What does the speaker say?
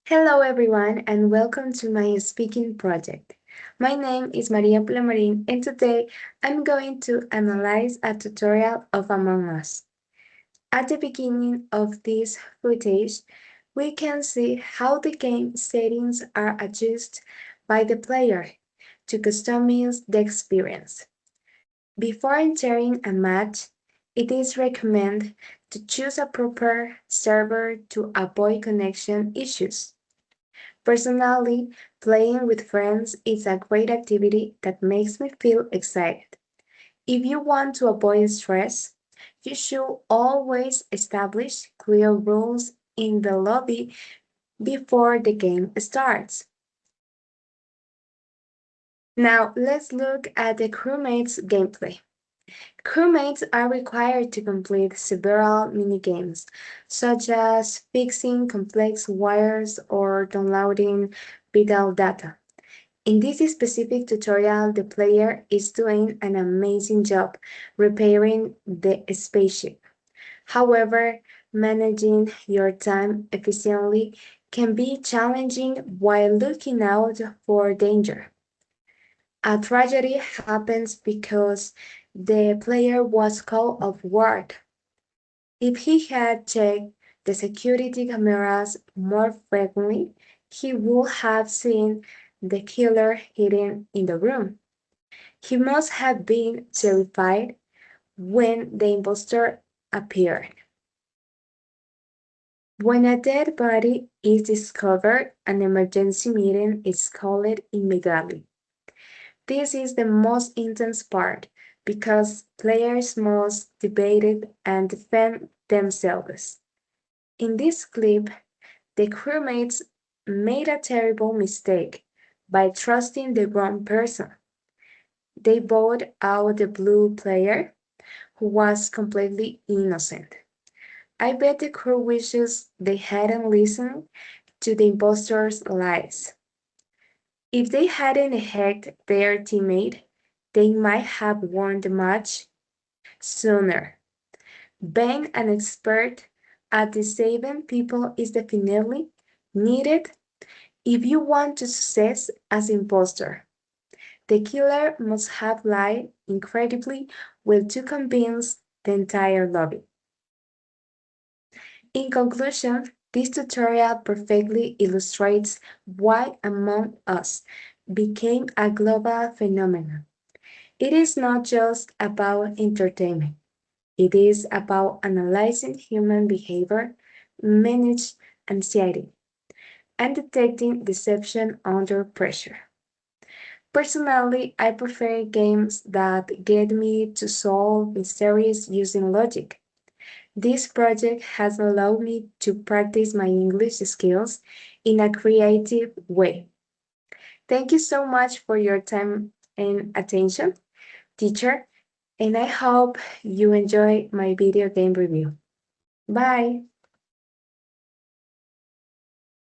Hello, everyone, and welcome to my speaking project. My name is María Pulamarin, and today I'm going to analyze a tutorial of Among Us. At the beginning of this footage, we can see how the game settings are adjusted by the player to customize the experience. Before entering a match, it is recommended to choose a proper server to avoid connection issues. Personally, playing with friends is a great activity that makes me feel excited. If you want to avoid stress, you should always establish clear rules in the lobby before the game starts. Now, let's look at the crewmates gameplay. Crewmates are required to complete several minigames, such as fixing complex wires or downloading vital data. In this specific tutorial, the player is doing an amazing job repairing the spaceship. However, managing your time efficiently can be challenging while looking out for danger. A tragedy happens because the player was caught off guard. If he had checked the security cameras more frequently, he would have seen the killer hidden in the room. He must have been terrified when the impostor appeared. When a dead body is discovered, an emergency meeting is called immediately. This is the most intense part because players must debate it and defend themselves. In this clip, the crewmates made a terrible mistake by trusting the wrong person. They bought out the blue player, who was completely innocent. I bet the crew wishes they hadn't listened to the impostor's lies. If they hadn't hacked their teammate, they might have won the match sooner. Being an expert at deceiving people is definitely needed if you want to success as imposter. The killer must have lied incredibly well to convince the entire lobby. In conclusion, this tutorial perfectly illustrates why Among Us became a global phenomenon. It is not just about entertainment. It is about analyzing human behavior, manage anxiety, and detecting deception under pressure. Personally, I prefer games that get me to solve mysteries using logic. This project has allowed me to practice my English skills in a creative way. Thank you so much for your time and attention, teacher, and I hope you enjoy my video game review. Bye!